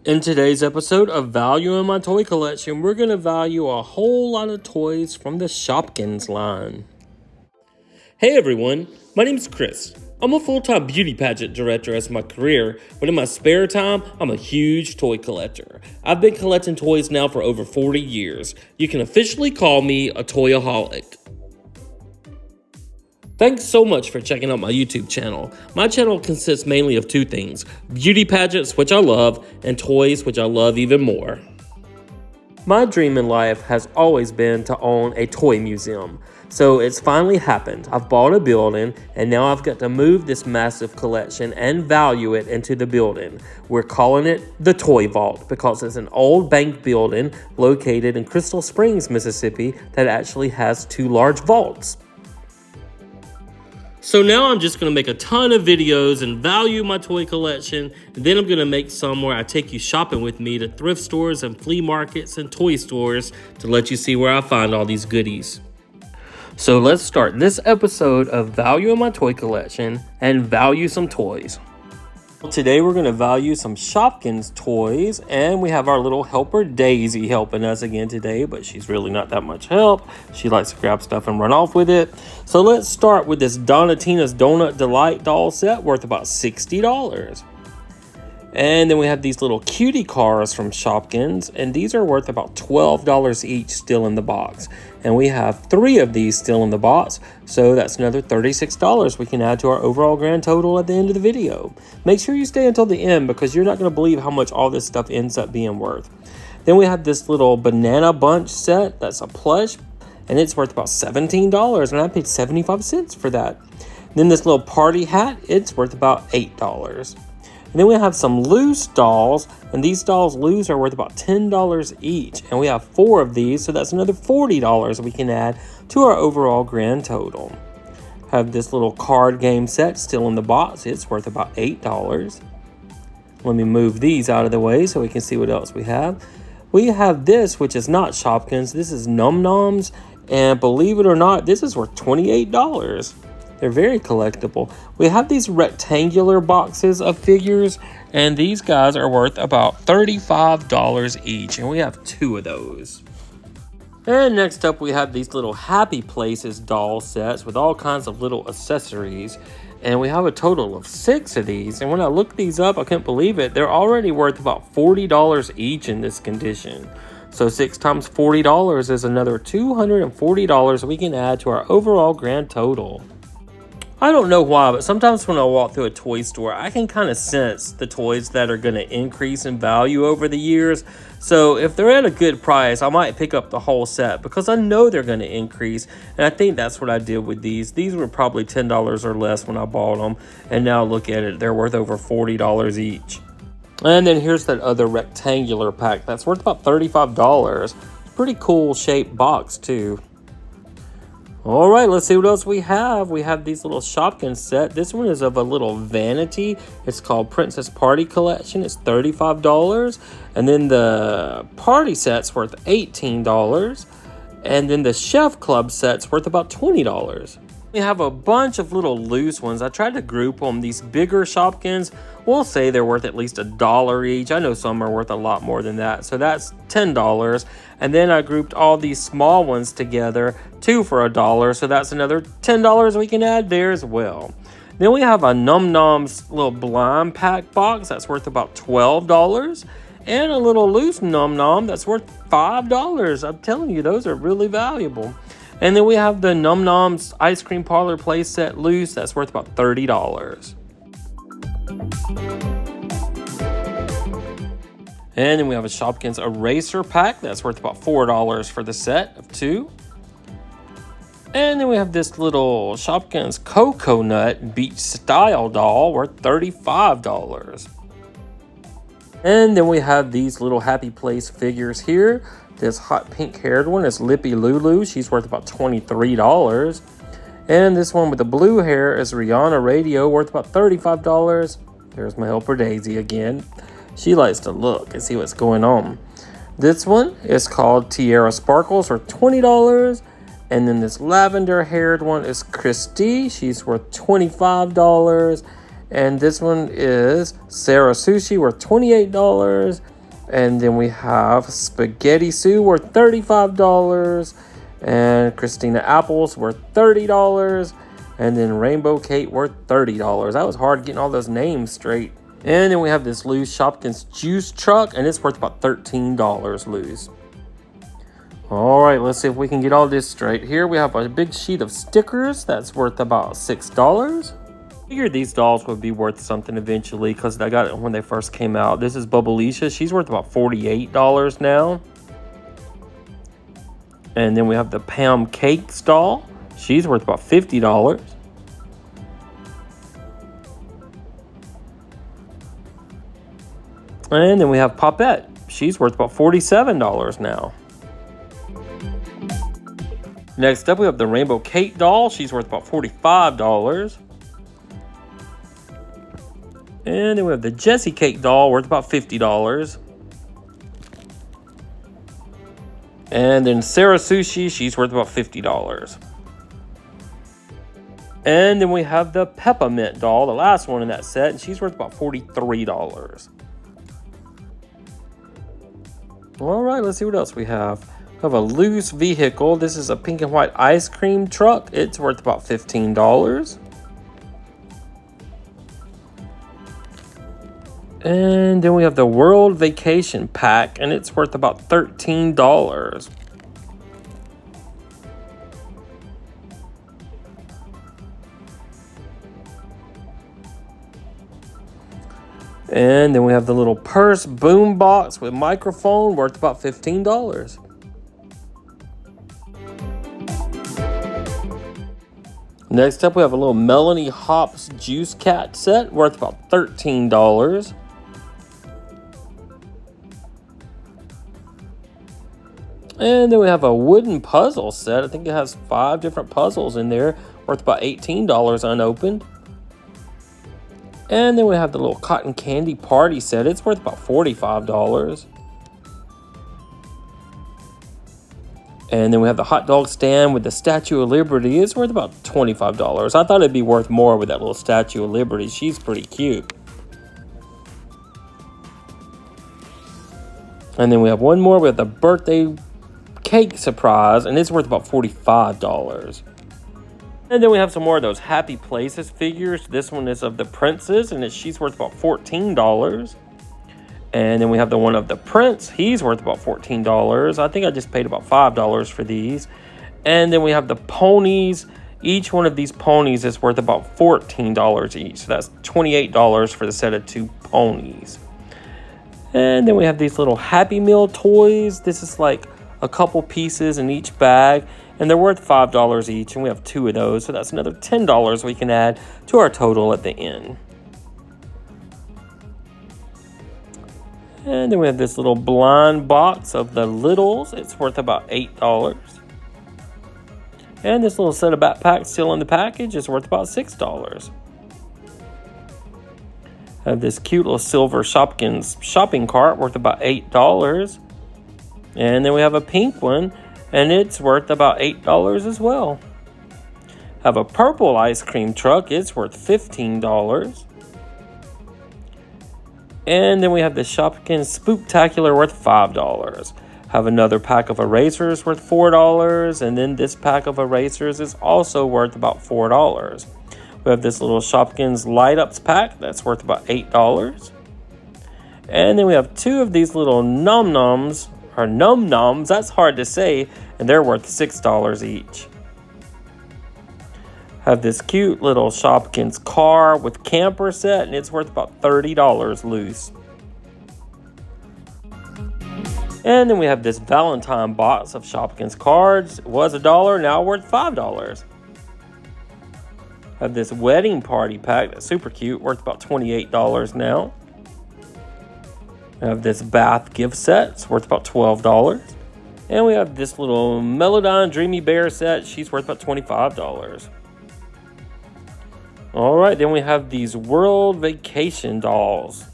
In today's episode of Value in My Toy Collection, we're going to value a whole lot of toys from the Shopkins line. Hey everyone, my name's Chris. I'm a full-time beauty pageant director as my career, but in my spare time, I'm a huge toy collector. I've been collecting toys now for over 40 years. You can officially call me a toyaholic. Thanks so much for checking out my YouTube channel. My channel consists mainly of two things: beauty pageants, which I love, and toys, which I love even more. My dream in life has always been to own a toy museum. So it's finally happened. I've bought a building, and now I've got to move this massive collection and value it into the building. We're calling it the Toy Vault because it's an old bank building located in Crystal Springs, Mississippi that actually has two large vaults. So now I'm just going to make a ton of videos and value my toy collection. And then I'm going to make some where I take you shopping with me to thrift stores and flea markets and toy stores to let you see where I find all these goodies. So let's start this episode of Value in My Toy Collection and value some toys. Today we're going to value some Shopkins toys, and we have our little helper Daisy helping us again today, but she's really not that much help. She likes to grab stuff and run off with it. So let's start with this Donatina's Donut Delight doll set worth about $60. And then we have these little cutie cars from Shopkins, and these are worth about $12 each still in the box. And we have 3 of these still in the box, so that's another $36 we can add to our overall grand total at the end of the video. Make sure you stay until the end because you're not going to believe how much all this stuff ends up being worth. Then we have this little banana bunch set that's a plush, and it's worth about $17, and I paid 75 cents for that. Then this little party hat, it's worth about $8. And then we have some loose dolls, and these dolls loose are worth about $10 each. And we have 4 of these, so that's another $40 we can add to our overall grand total. Have this little card game set still in the box. It's worth about $8. Let me move these out of the way so we can see what else we have. We have this, which is not Shopkins. This is Num Noms, and believe it or not, this is worth $28. They're very collectible. We have these rectangular boxes of figures, and these guys are worth about $35 each, and we have 2 of those. And next up, we have these little Happy Places doll sets with all kinds of little accessories, and we have a total of 6 of these. And when I looked these up, I couldn't believe it. They're already worth about $40 each in this condition. So 6 times $40 is another $240 we can add to our overall grand total. I don't know why, but sometimes when I walk through a toy store, I can kind of sense the toys that are going to increase in value over the years. So if they're at a good price, I might pick up the whole set because I know they're going to increase. And I think that's what I did with these. These were probably $10 or less when I bought them. And now look at it, they're worth over $40 each. And then here's that other rectangular pack that's worth about $35. Pretty cool shaped box too. All right, let's see what else we have. We have these little Shopkins set. This one is of a little vanity. It's called Princess Party Collection. It's $35. And then the party set's worth $18. And then the Chef Club set's worth about $20. We have a bunch of little loose ones. I tried to group them. These bigger Shopkins, we'll say they're worth at least $1 each. I know some are worth a lot more than that. So that's $10. And then I grouped all these small ones together, 2 for $1. So that's another $10 we can add there as well. Then we have a Num Noms little blind pack box that's worth about $12. And a little loose Num Nom that's worth $5. I'm telling you, those are really valuable. And then we have the Num Noms Ice Cream Parlor Play Set loose. That's worth about $30. And then we have a Shopkins Eraser Pack. That's worth about $4 for the set of 2. And then we have this little Shopkins Cocoa Nut Beach Style doll worth $35. And then we have these little Happy Place figures here. This hot pink haired one is Lippy Lulu. She's worth about $23. And this one with the blue hair is Rihanna Radio, worth about $35. There's my helper Daisy again. She likes to look and see what's going on. This one is called Tiara Sparkles, worth $20. And then this lavender haired one is Christy. She's worth $25. And this one is Sarah Sushi worth $28. And then we have Spaghetti Sue worth $35. And Christina Apples worth $30. And then Rainbow Kate worth $30. That was hard getting all those names straight. And then we have this loose Shopkins juice truck, and it's worth about $13 loose. All right, let's see if we can get all this straight. Here we have a big sheet of stickers that's worth about $6. Figured these dolls would be worth something eventually because I got it when they first came out. This is Bubbleisha. She's worth about $48 now. And then we have the Pam Cakes doll. She's worth about $50. And then we have Popette. She's worth about $47 now. Next up, we have the Rainbow Kate doll. She's worth about $45. And then we have the Jessie Cake doll worth about $50. And then Sarah Sushi, she's worth about $50. And then we have the Peppermint doll, the last one in that set, and she's worth about $43. All right, let's see what else we have. We have a loose vehicle. This is a pink and white ice cream truck. It's worth about $15. And then we have the World Vacation Pack, and it's worth about $13. And then we have the little purse boom box with microphone worth about $15. Next up, we have a little Melanie Hops Juice Cat set worth about $13. And then we have a wooden puzzle set. I think it has 5 different puzzles in there worth about $18 unopened. And then we have the little cotton candy party set. It's worth about $45. And then we have the hot dog stand with the Statue of Liberty. It's worth about $25. I thought it'd be worth more with that little Statue of Liberty. She's pretty cute. And then we have one more with a birthday cake surprise, and it's worth about $45. And then we have some more of those Happy Places figures. This one is of the princess, and she's worth about $14. And then we have the one of the prince. He's worth about $14. I think I just paid about $5 for these. And then we have the ponies. Each one of these ponies is worth about $14 each. So that's $28 for the set of 2 ponies. And then we have these little Happy Meal toys. This is like a couple pieces in each bag, and they're worth $5 each, and we have 2 of those, so that's another $10 we can add to our total at the end. And then we have this little blind box of the littles. It's worth about $8. And this little set of backpacks still in the package is worth about $6. I have this cute little silver Shopkins shopping cart worth about $8. And then we have a pink one, and it's worth about $8 as well. Have a purple ice cream truck. It's worth $15. And then we have the Shopkins Spooktacular worth $5. Have another pack of erasers worth $4. And then this pack of erasers is also worth about $4. We have this little Shopkins Light Ups pack that's worth about $8. And then we have 2 of these little Num Noms, or Num Noms, that's hard to say, and they're worth $6 each. Have this cute little Shopkins car with camper set, and it's worth about $30 loose. And then we have this Valentine box of Shopkins cards. It was $1, now worth $5. Have this wedding party pack that's super cute, worth about $28 now. I have this bath gift set. It's worth about $12. And we have this little Melodyne Dreamy Bear set. She's worth about $25. All right, then we have these World Vacation dolls.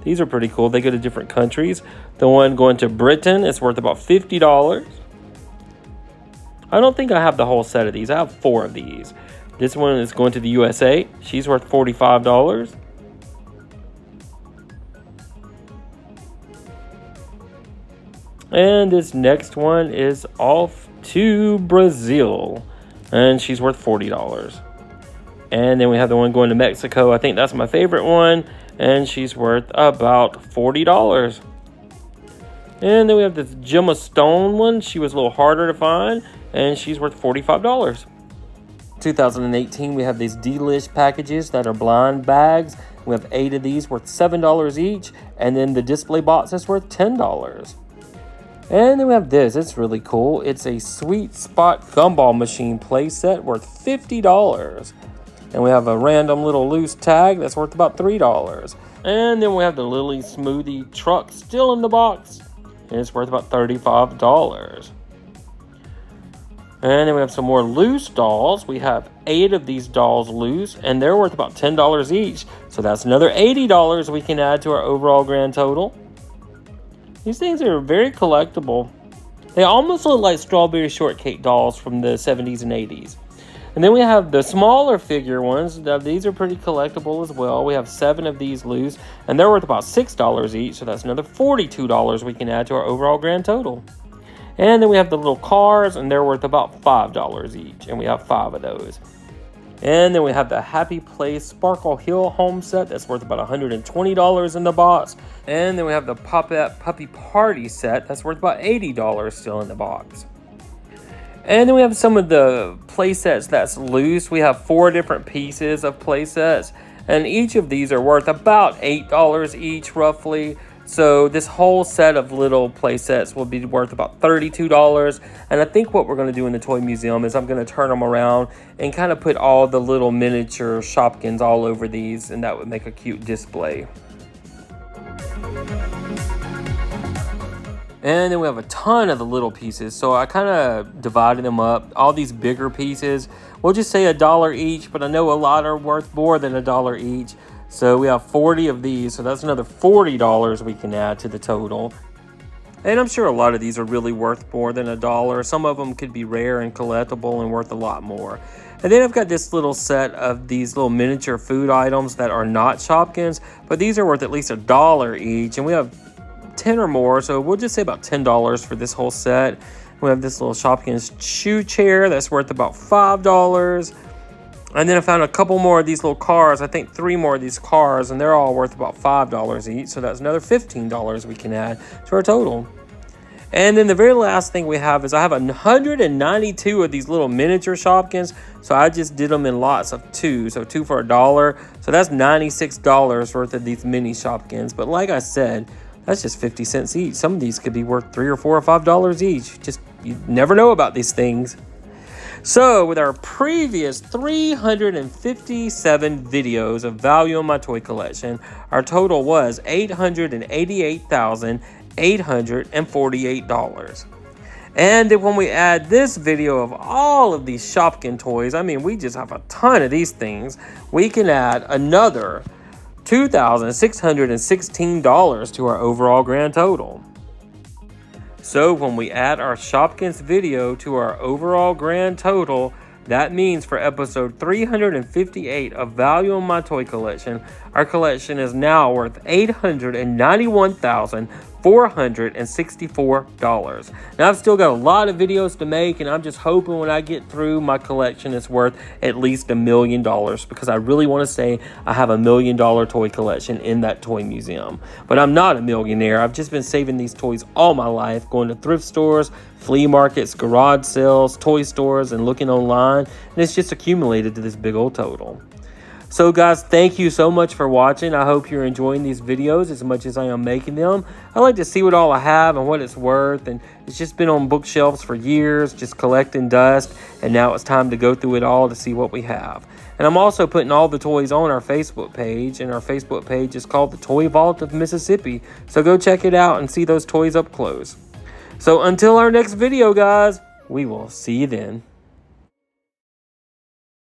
These are pretty cool. They go to different countries. The one going to Britain is worth about $50. I don't think I have the whole set of these. I have 4 of these. This one is going to the USA. She's worth $45. And this next one is off to Brazil, and she's worth $40. And then we have the one going to Mexico. I think that's my favorite one, and she's worth about $40. And then we have this Gemma Stone one. She was a little harder to find, and she's worth $45. 2018, we have these Delish packages that are blind bags. We have 8 of these worth $7 each, and then the display box is worth $10. And then we have this. It's really cool. It's a Sweet Spot gumball machine play set worth $50. And we have a random little loose tag that's worth about $3. And then we have the Lily Smoothie truck still in the box, and it's worth about $35. And then we have some more loose dolls. We have 8 of these dolls loose, and they're worth about $10 each. So that's another $80 we can add to our overall grand total. These things are very collectible. They almost look like strawberry shortcake dolls from the 70s and 80s. And then we have the smaller figure ones. Now, these are pretty collectible as well. We have 7 of these loose, and they're worth about $6 each. So that's another $42 we can add to our overall grand total. And then we have the little cars, and they're worth about $5 each, and we have 5 of those. And then we have the Happy Place Sparkle Hill home set that's worth about $120 in the box. And then we have the Pop-Up Puppy Party set that's worth about $80 still in the box. And then we have some of the play sets that's loose. We have 4 different pieces of play sets, and each of these are worth about $8 each roughly. So this whole set of little play sets will be worth about $32. And I think what we're going to do in the toy museum is I'm going to turn them around and kind of put all the little miniature Shopkins all over these, and that would make a cute display. And then we have a ton of the little pieces, so I kind of divided them up. All these bigger pieces, we'll just say $1 each, but I know a lot are worth more than $1 each. So we have 40 of these, so that's another $40 we can add to the total. And I'm sure a lot of these are really worth more than $1. Some of them could be rare and collectible and worth a lot more. And then I've got this little set of these little miniature food items that are not Shopkins, but these are worth at least $1 each, and we have 10 or more, so we'll just say about $10 for this whole set. We have this little Shopkins shoe chair that's worth about $5. And then I found a couple more of these little cars. I think 3 more of these cars, and they're all worth about $5 each. So that's another $15 we can add to our total. And then the very last thing we have is I have 192 of these little miniature Shopkins. So I just did them in lots of 2. So 2 for $1. So that's $96 worth of these mini Shopkins. But like I said, that's just 50 cents each. Some of these could be worth $3 or $4 or $5 each. Just, you never know about these things. So with our previous 357 videos of value on my toy collection, our total was $888,848. And then when we add this video of all of these Shopkin toys, I mean, we just have a ton of these things, we can add another $2,616 to our overall grand total. So when we add our Shopkins video to our overall grand total, that means for episode 358 of Value on My Toy Collection, our collection is now worth $891,464. Now I've still got a lot of videos to make, and I'm just hoping when I get through my collection it's worth at least $1 million, because I really want to say I have $1 million toy collection in that toy museum. But I'm not a millionaire. I've just been saving these toys all my life, going to thrift stores, flea markets, garage sales, toy stores, and looking online, and it's just accumulated to this big old total. So guys, thank you so much for watching. I hope you're enjoying these videos as much as I am making them. I like to see what all I have and what it's worth, and it's just been on bookshelves for years, just collecting dust, and now it's time to go through it all to see what we have. And I'm also putting all the toys on our Facebook page, and our Facebook page is called the Toy Vault of Mississippi, so go check it out and see those toys up close. So until our next video, guys, we will see you then.